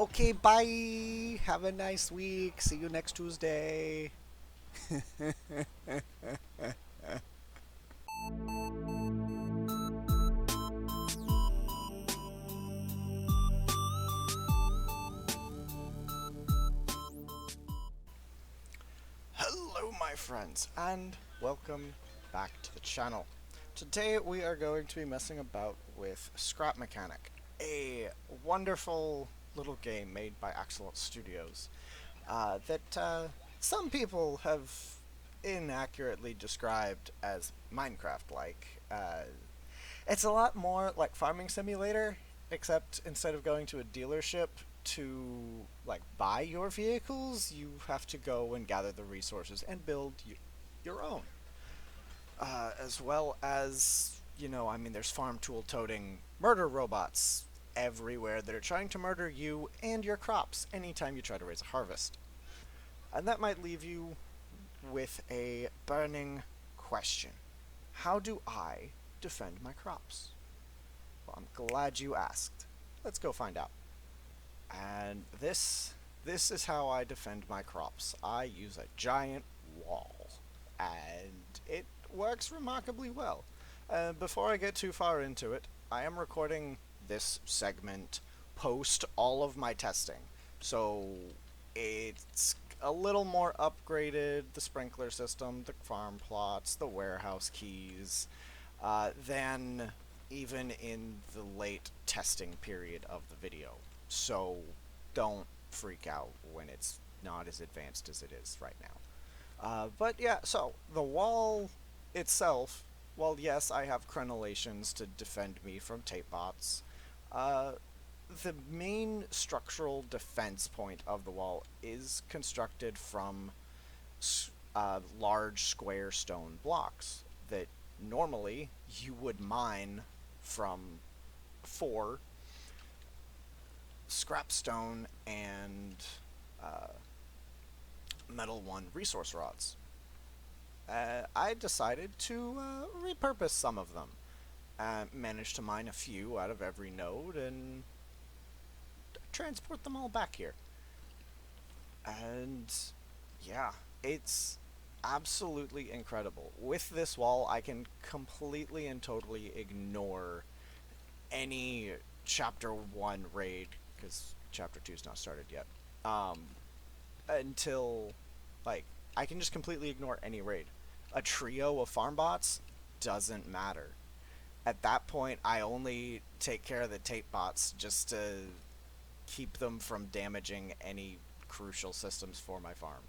Okay, bye. Have a nice week. See you next Tuesday. Hello, my friends, and welcome back to the channel. Today we are going to be messing about with Scrap Mechanic, a wonderful little game made by Excellent Studios that some people have inaccurately described as Minecraft-like. It's a lot more like Farming Simulator, except instead of going to a dealership to like buy your vehicles, you have to go and gather the resources and build your own. As well as, there's farm tool toting murder robots everywhere that are trying to murder you and your crops anytime you try to raise a harvest. And that might leave you with a burning question. How do I defend my crops? Well, I'm glad you asked. Let's go find out. And this is how I defend my crops. I use a giant wall, and it works remarkably well. Before I get too far into it, I am recording this segment post all of my testing, so it's a little more upgraded, the sprinkler system, the farm plots, the warehouse keys, than even in the late testing period of the video. So don't freak out when it's not as advanced as it is right now. But yeah, so the wall itself, well, yes, I have crenellations to defend me from tape bots. Uh, the main structural defense point of the wall is constructed from large square stone blocks that normally you would mine from for scrap stone and uh, metal one resource rods. I decided to repurpose some of them. Managed to mine a few out of every node and transport them all back here. And yeah, it's absolutely incredible. With this wall, I can completely and totally ignore any Chapter 1 raid, because Chapter 2 is not started yet, um, until, like, I can just completely ignore any raid. A trio of farmbots doesn't matter. At that point, I only take care of the tape bots just to keep them from damaging any crucial systems for my farm.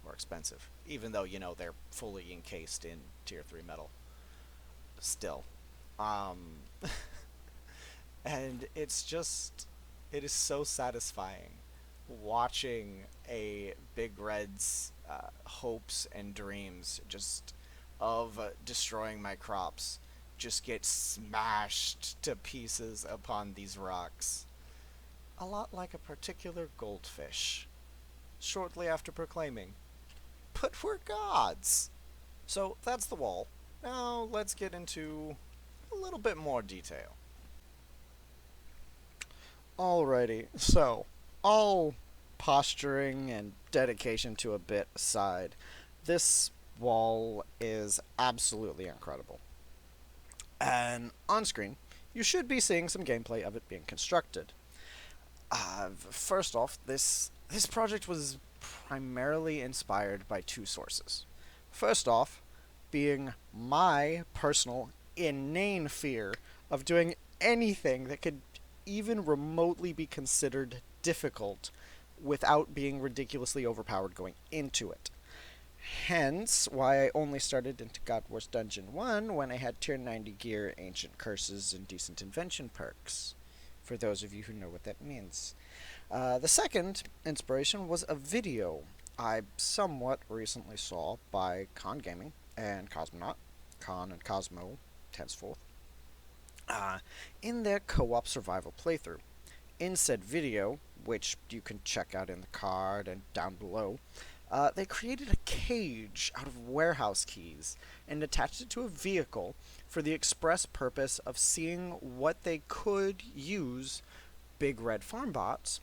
More expensive. Even though, they're fully encased in tier 3 metal. Still. Um, and it is so satisfying watching a Big Red's hopes and dreams just of destroying my crops just get smashed to pieces upon these rocks. A lot like a particular goldfish, shortly after proclaiming, "But we're gods!" So that's the wall. Now let's get into a little bit more detail. Alrighty, so all posturing and dedication to a bit aside, this wall is absolutely incredible. And on screen, you should be seeing some gameplay of it being constructed. First off, this project was primarily inspired by two sources. First off, being my personal inane fear of doing anything that could even remotely be considered difficult without being ridiculously overpowered going into it. Hence, why I only started into God Wars Dungeon 1 when I had tier 90 gear, ancient curses, and decent invention perks. For those of you who know what that means. The second inspiration was a video I somewhat recently saw by Con Gaming and Cosmonaut, Con and Cosmo, henceforth, in their co-op survival playthrough. In said video, which you can check out in the card and down below, they created a cage out of warehouse keys and attached it to a vehicle for the express purpose of seeing what they could use Big Red farm bots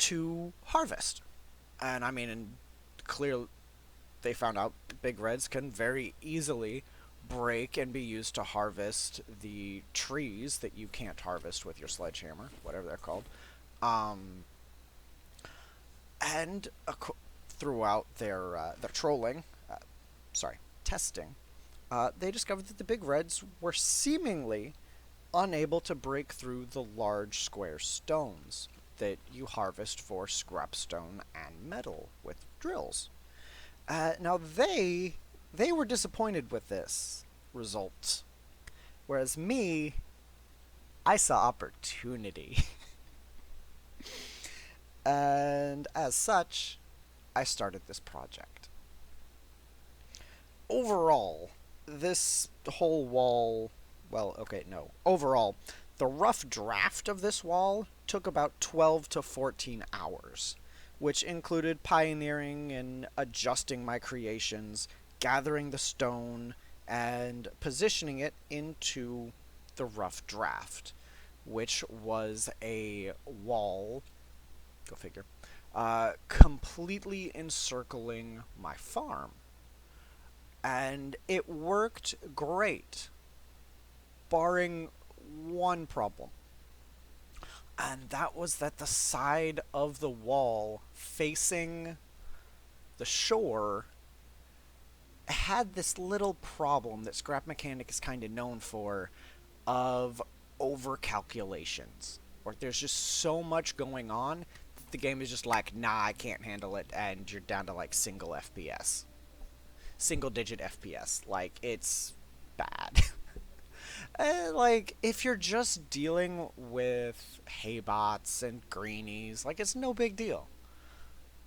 to harvest. And I mean, and clear they found out big reds can very easily break and be used to harvest the trees that you can't harvest with your sledgehammer, whatever they're called. Um, and throughout their trolling, uh, sorry, testing, they discovered that the big reds were seemingly unable to break through the large square stones that you harvest for scrap stone and metal with drills. Now they were disappointed with this result, whereas me, I saw opportunity, and as such, I started this project. Overall, this whole wall, well, okay, no. Overall, the rough draft of this wall took about 12 to 14 hours, which included pioneering and adjusting my creations, gathering the stone, and positioning it into the rough draft, which was a wall, go figure, completely encircling my farm. And it worked great, barring one problem. And that was that the side of the wall facing the shore had this little problem that Scrap Mechanic is kind of known for of over calculations. Or there's just so much going on that the game is just like, nah, I can't handle it, and you're down to like single FPS. Single digit FPS. Like, it's bad. Like, if you're just dealing with haybots and greenies, like, it's no big deal.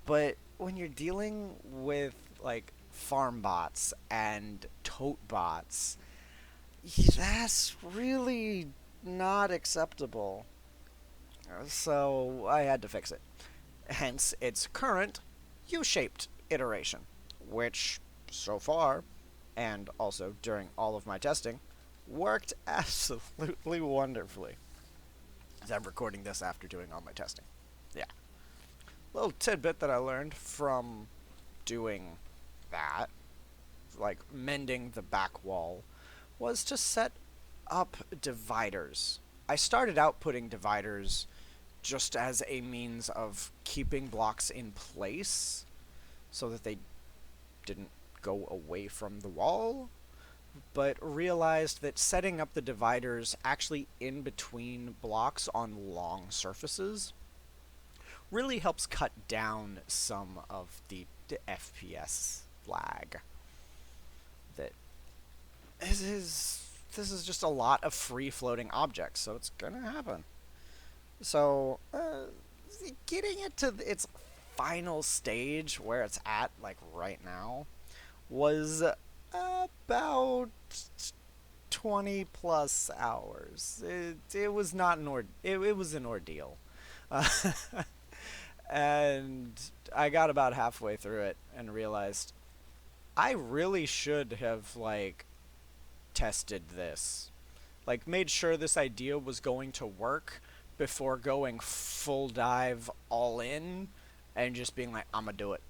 But when you're dealing with, like, farm bots and tote bots, that's really not acceptable. So I had to fix it. Hence its current U-shaped iteration, which so far, and also during all of my testing, worked absolutely wonderfully. As I'm recording this after doing all my testing. Yeah. Little tidbit that I learned from doing that, like mending the back wall, was to set up dividers. I started out putting dividers just as a means of keeping blocks in place so that they didn't go away from the wall, but realized that setting up the dividers actually in between blocks on long surfaces really helps cut down some of the FPS lag. That this is just a lot of free floating objects, so it's gonna happen. So getting it to its final stage where it's at, like right now, was about 20 plus hours. It was not it was an ordeal. And I got about halfway through it and realized I really should have, like, tested this. Like, made sure this idea was going to work before going full dive all in and just being like, I'm gonna do it.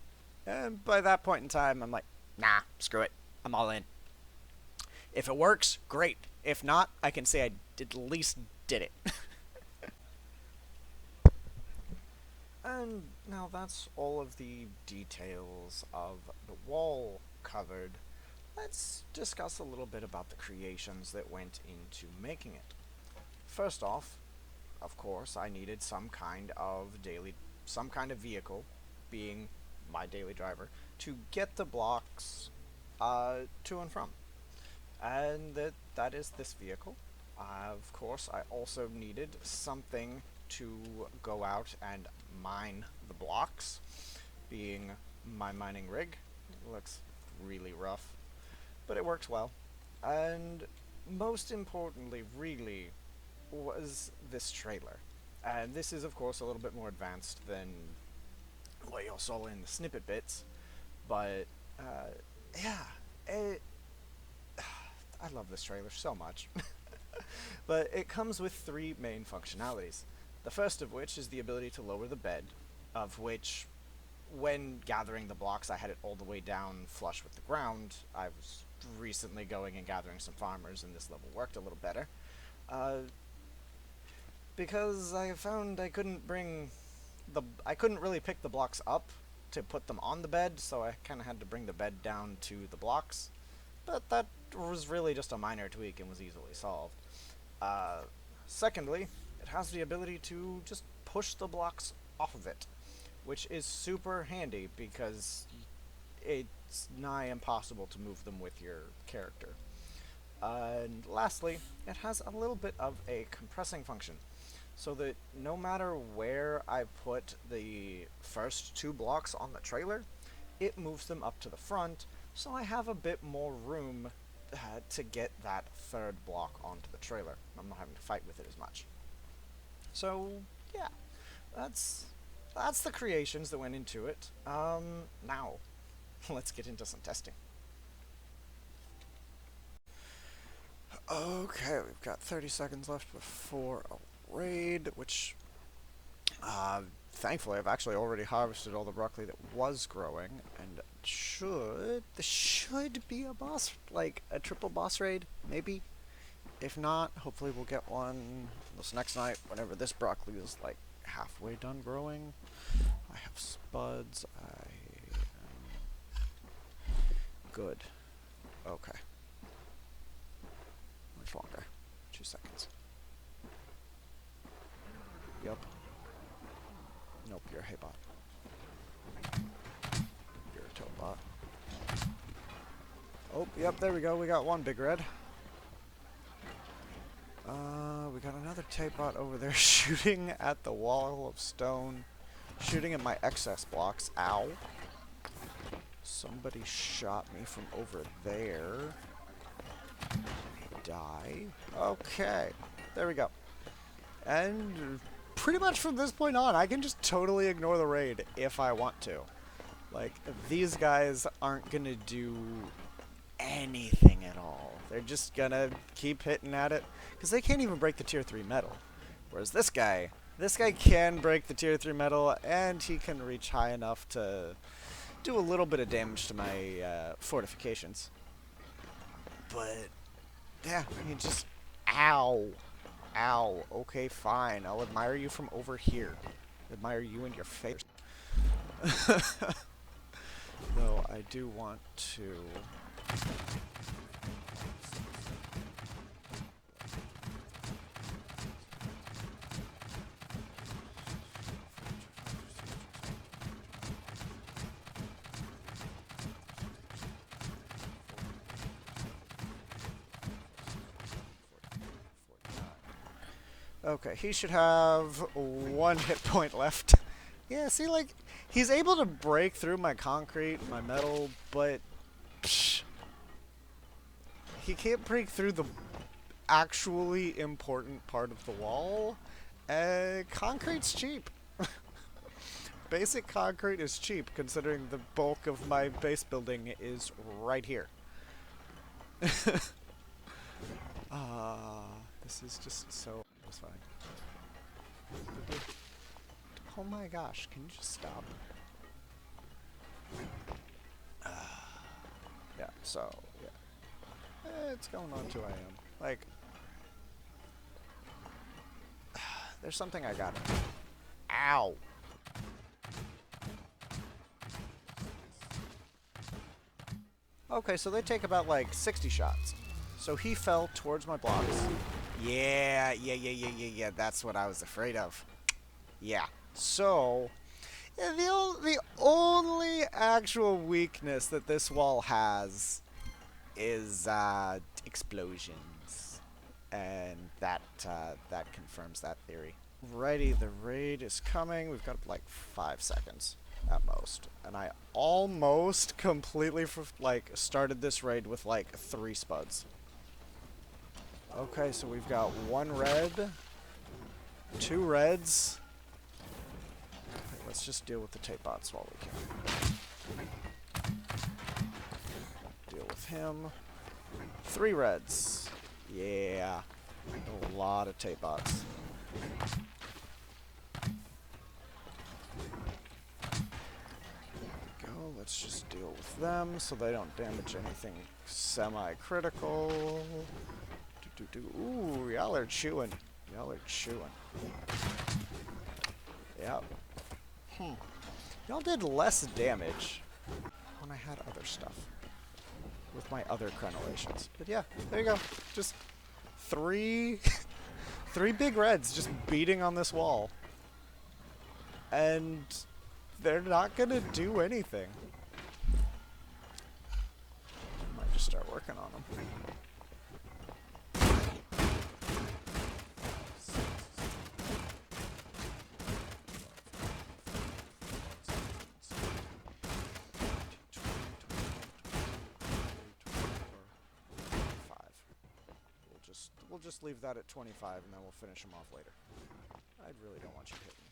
And by that point in time, I'm like, nah, screw it. I'm all in. If it works, great. If not, I can say I at least did it. And now that's all of the details of the wall covered. Let's discuss a little bit about the creations that went into making it. First off, of course, I needed some kind of vehicle, being my daily driver, to get the blocks to and from. And that is this vehicle. Of course, I also needed something to go out and mine the blocks, being my mining rig. It looks really rough, but it works well. And most importantly, really, was this trailer. And this is, of course, a little bit more advanced than what you saw in the snippet bits, but yeah, I love this trailer so much. But it comes with three main functionalities. The first of which is the ability to lower the bed, of which, when gathering the blocks, I had it all the way down flush with the ground. I was recently going and gathering some farmers, and this level worked a little better. Uh, because I found I couldn't really pick the blocks up to put them on the bed, so I kind of had to bring the bed down to the blocks. But that was really just a minor tweak and was easily solved. Uh, Secondly, it has the ability to just push the blocks off of it, which is super handy because it's nigh impossible to move them with your character. And lastly, it has a little bit of a compressing function, so that no matter where I put the first two blocks on the trailer, it moves them up to the front, so I have a bit more room to get that third block onto the trailer. I'm not having to fight with it as much. So, yeah, that's the creations that went into it. Now, let's get into some testing. Okay, we've got 30 seconds left before a raid, which, thankfully, I've actually already harvested all the broccoli that was growing, and this should be a boss, like a triple boss raid, maybe. If not, hopefully we'll get one this next night, whenever this broccoli is, like, halfway done growing. I have spuds, good. Okay. Much longer. 2 seconds. Yup. Nope, you're a haybot. You're a toadbot. Oh, yep, there we go. We got one big red. We got another tape-bot over there shooting at the wall of stone. Shooting at my excess blocks. Ow. Somebody shot me from over there. Die. Okay. There we go. And pretty much from this point on, I can just totally ignore the raid if I want to. Like, these guys aren't gonna do anything at all. They're just gonna keep hitting at it, because they can't even break the tier 3 metal. Whereas this guy can break the tier 3 metal, and he can reach high enough to do a little bit of damage to my fortifications. But, yeah, he just... Ow. Ow. Okay, fine. I'll admire you from over here. Admire you and your face. Though I do want to... Okay, he should have 1 hit point left. Yeah, see, like, he's able to break through my concrete, my metal, but psh, he can't break through the actually important part of the wall. Concrete's cheap. Basic concrete is cheap, considering the bulk of my base building is right here. This is just so satisfying. Oh my gosh, can you just stop? Yeah, so, yeah. It's going on 2 a.m. Like, there's something I got. Ow! Okay, so they take about, like, 60 shots. So he fell towards my blocks. Yeah, that's what I was afraid of. Yeah. So, yeah, the only actual weakness that this wall has is explosions, and that confirms that theory. Righty, the raid is coming. We've got like 5 seconds at most, and I almost completely started this raid with like 3 spuds. Okay, so we've got 1 red, 2 reds. Okay, let's just deal with the tape bots while we can. Deal with him. 3 reds. Yeah. A lot of tape bots. let's just deal with them so they don't damage anything semi-critical. Ooh, y'all are chewing. Y'all are chewing. Yep. Y'all did less damage when I had other stuff. With my other crenellations. But yeah, there you go. Just three big reds just beating on this wall. And they're not gonna do anything. Might just start working on them. We'll just leave that at 25 and then we'll finish them off later. I really don't want you to hit me.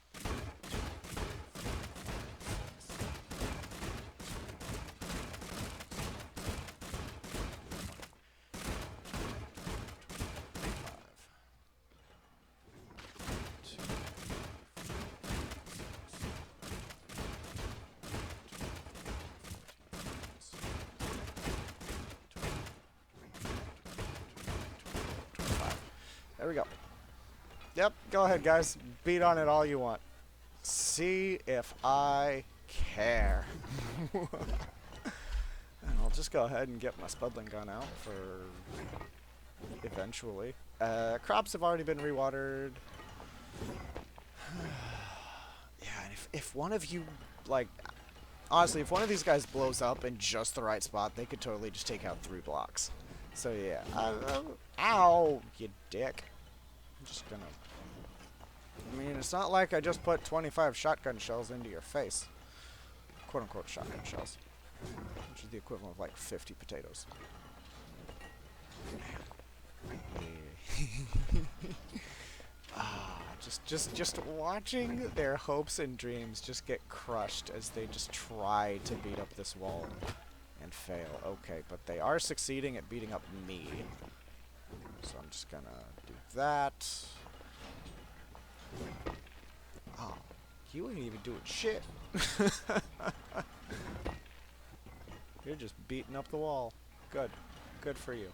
There we go. Yep, go ahead, guys. Beat on it all you want. See if I care. And I'll just go ahead and get my spuddling gun out for eventually. Crops have already been rewatered. Yeah, and if one of you, like, honestly, if one of these guys blows up in just the right spot, they could totally just take out 3 blocks. So yeah, ow, you dick. I'm just gonna, I mean, it's not like I just put 25 shotgun shells into your face. Quote unquote shotgun shells. Which is the equivalent of like 50 potatoes. Just watching their hopes and dreams just get crushed as they just try to beat up this wall. And fail. Okay, but they are succeeding at beating up me. So I'm just gonna do that. Oh, you ain't even doing shit. You're just beating up the wall. Good. Good for you.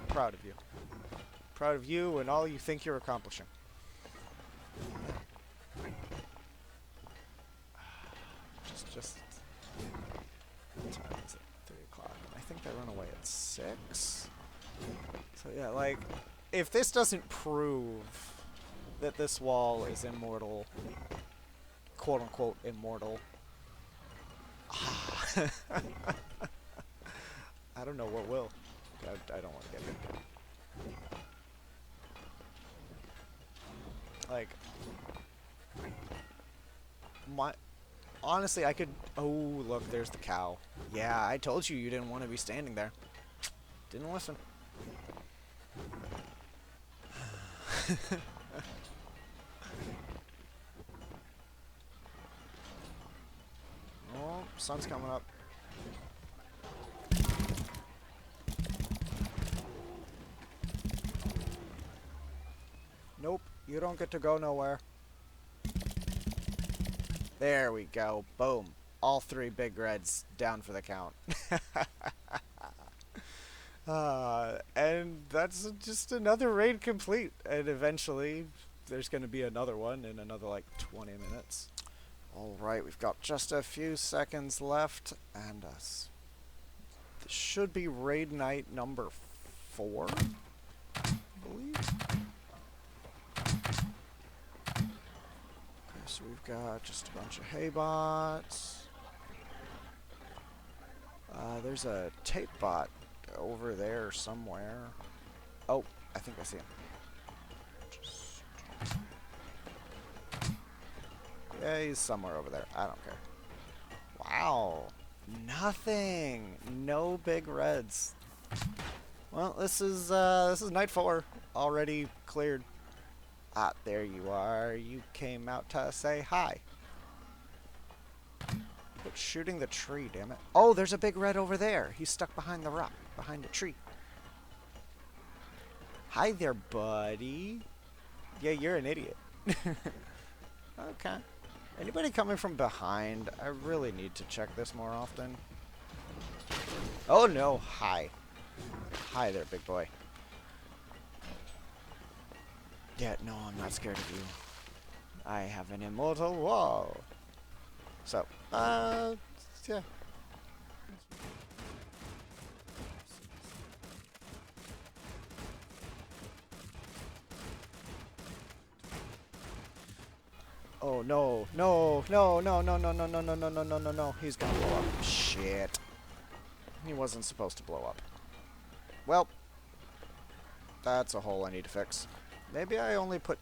Proud of you. Proud of you and all you think you're accomplishing. Just what time is it? 3 o'clock. I think they run away at 6. So yeah, like, if this doesn't prove that this wall is immortal, quote unquote immortal, I don't know what will. I don't want to get hit. Like, honestly, I could... Oh, look, there's the cow. Yeah, I told you you didn't want to be standing there. Didn't listen. Oh, sun's coming up. Nope, you don't get to go nowhere. There we go. Boom. All 3 big reds down for the count. And that's just another raid complete. And eventually, there's going to be another one in another, like, 20 minutes. Alright, we've got just a few seconds left. And this should be raid night number 4, I believe. So we've got just a bunch of hay bots. There's a tape bot over there somewhere. Oh, I think I see him. Yeah, he's somewhere over there. I don't care. Wow. Nothing. No big reds. Well, this is night 4. Already cleared. Ah, there you are. You came out to say hi. Quit shooting the tree, damn it. Oh, there's a big red over there. He's stuck behind the rock, behind the tree. Hi there, buddy. Yeah, you're an idiot. Okay. Anybody coming from behind? I really need to check this more often. Oh no, hi. Hi there, big boy. Yeah, no, I'm not scared of you. I have an immortal wall. So, yeah. Oh no, no, no, no, no, no, no, no, no, no, no, no, no, no. He's gonna blow up. Shit. He wasn't supposed to blow up. Well, that's a hole I need to fix. Maybe I only put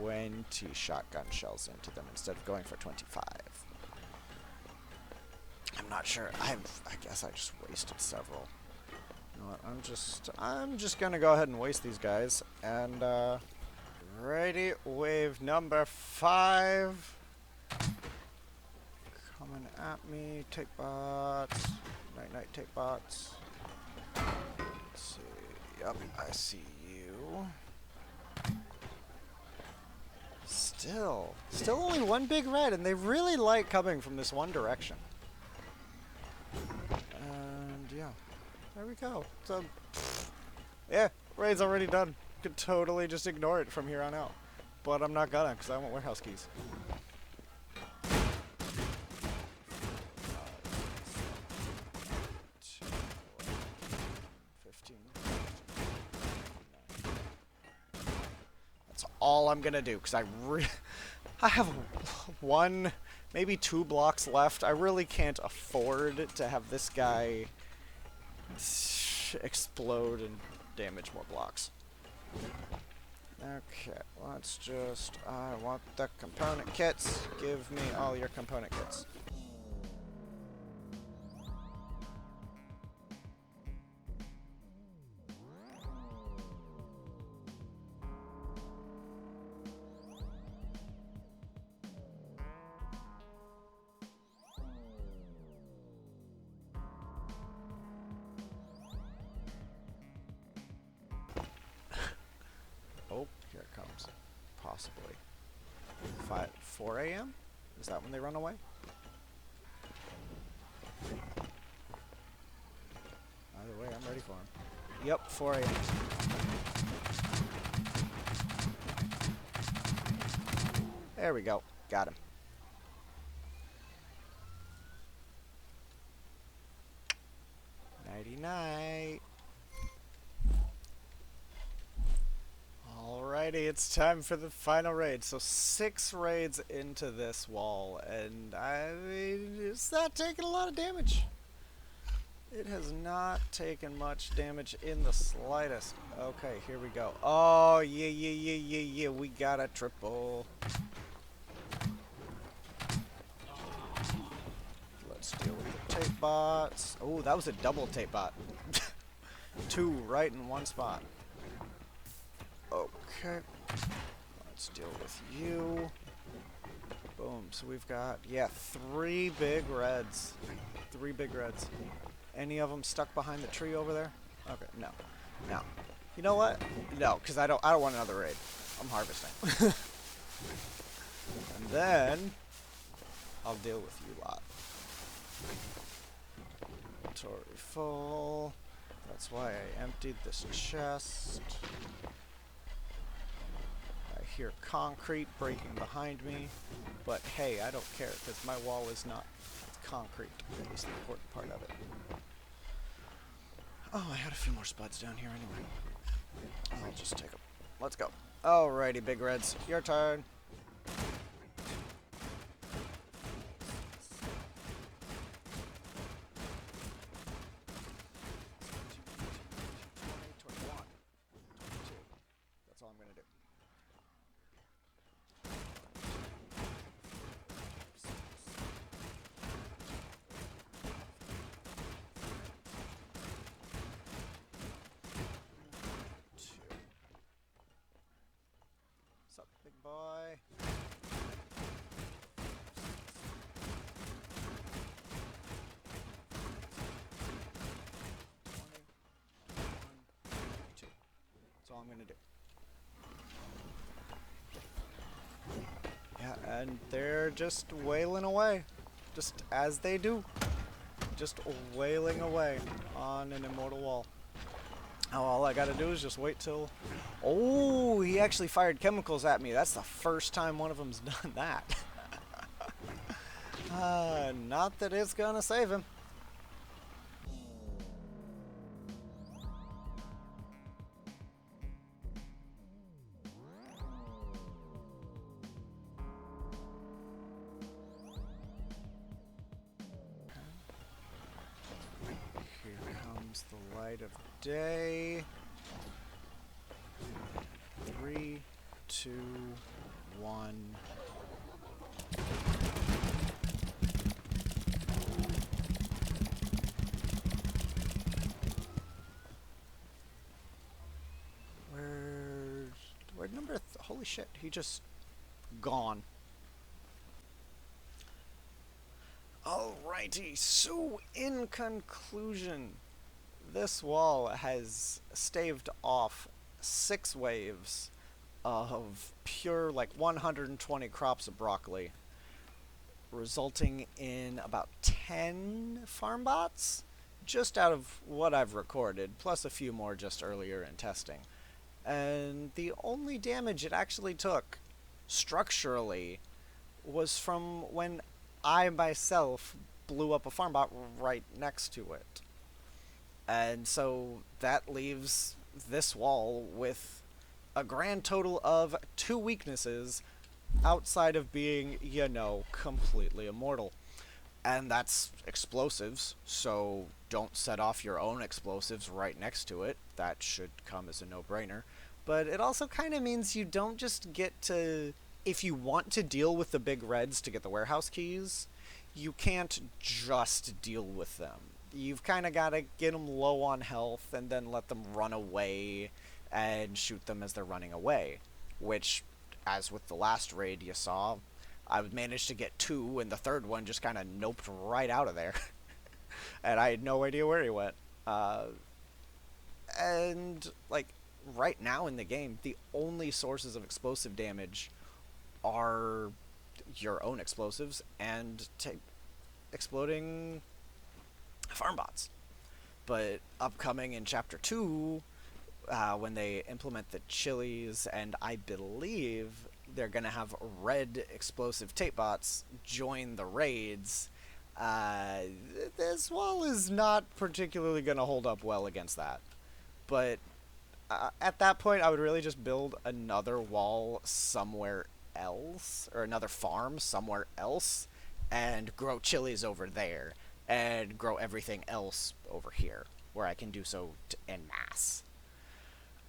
20 shotgun shells into them instead of going for 25. I'm not sure. I guess I just wasted several. You know what? I'm just gonna go ahead and waste these guys. And righty, wave number 5. Coming at me. Take bots. Night night take bots. Let's see. Yep, I see you. Still only one big red, and they really like coming from this one direction. And yeah, there we go. So, yeah, raid's already done. Could totally just ignore it from here on out. But I'm not gonna, because I want warehouse keys. That's all I'm gonna do, because I have one, maybe 2 blocks left. I really can't afford to have this guy explode and damage more blocks. Okay, let's just... I want the component kits. Give me all your component kits. Oh, here it comes. Possibly. 4 a.m.? Is that when they run away? Either way, I'm ready for them. Yep, 4 a.m. There we go. Got him. Nighty-night. Alrighty, it's time for the final raid. So 6 raids into this wall, and I mean, it's not taking a lot of damage. It has not taken much damage in the slightest. Okay, here we go. Oh, yeah, we got a triple. Let's deal with the tape bots. Oh, that was a double tape bot. 2 right in one spot. Okay, let's deal with you. Boom, so we've got, yeah, 3 big reds. 3 big reds. Any of them stuck behind the tree over there? Okay, no. No. You know what? No, because I don't want another raid. I'm harvesting. And then I'll deal with you lot. Inventory full. That's why I emptied this chest. I hear concrete breaking behind me, but hey, I don't care because my wall is not concrete. That is the important part of it. Oh, I had a few more spots down here anyway. I'll just take them. Let's go. Alrighty, big reds, your turn. That's all I'm gonna do. What's up, big boy? That's all I'm gonna do. Yeah, And they're just wailing away. Just as they do. Just wailing away on an immortal wall. Now all I gotta do is just wait till... Oh, he actually fired chemicals at me. That's the first time one of them's done that. Not that it's gonna save him. Here comes the light of day. 3, 2, 1. Where'd number holy shit, he just gone. Alrighty, so in conclusion, this wall has staved off 6 waves of pure, like, 120 crops of broccoli, resulting in about 10 farm bots, just out of what I've recorded, plus a few more just earlier in testing. And the only damage it actually took, structurally, was from when I myself blew up a farm bot right next to it. And so that leaves this wall with a grand total of 2 weaknesses outside of being, you know, completely immortal. And that's explosives, so don't set off your own explosives right next to it. That should come as a no-brainer. But it also kind of means you don't just get to... If you want to deal with the big reds to get the warehouse keys, you can't just deal with them. You've kind of got to get them low on health and then let them run away and shoot them as they're running away. Which, as with the last raid you saw, I managed to get 2, and the third one just kind of noped right out of there. And I had no idea where he went. And, like, right now in the game, the only sources of explosive damage are your own explosives and exploding farm bots. But upcoming in Chapter 2, when they implement the chilies, and I believe they're going to have red explosive tape bots join the raids, this wall is not particularly going to hold up well against that. But at that point, I would really just build another wall somewhere else, or another farm somewhere else, and grow chilies over there, and grow everything else over here, where I can do so en masse.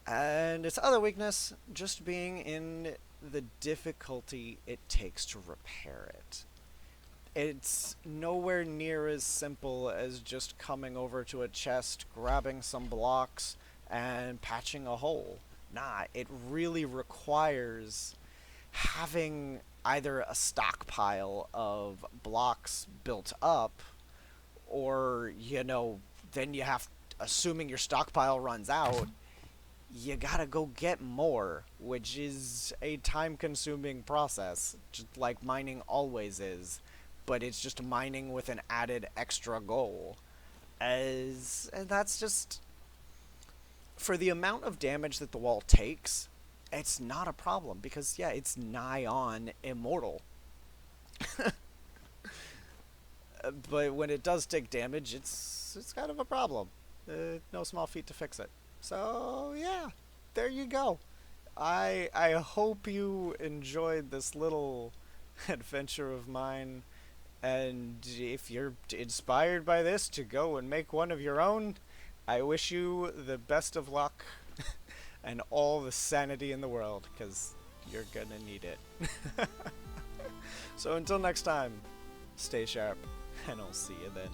And its other weakness just being in the difficulty it takes to repair it. It's nowhere near as simple as just coming over to a chest, grabbing some blocks, and patching a hole. Nah, it really requires having either a stockpile of blocks built up, or, you know, then you have, assuming your stockpile runs out, you gotta go get more, which is a time-consuming process, just like mining always is, but it's just mining with an added extra goal. And that's just... For the amount of damage that the wall takes, it's not a problem, because, yeah, it's nigh on immortal. But when it does take damage, it's kind of a problem. No small feat to fix it. So, yeah, there you go. I hope you enjoyed this little adventure of mine, and if you're inspired by this to go and make one of your own, I wish you the best of luck and all the sanity in the world, because you're gonna need it. So until next time, stay sharp, and I'll see you then.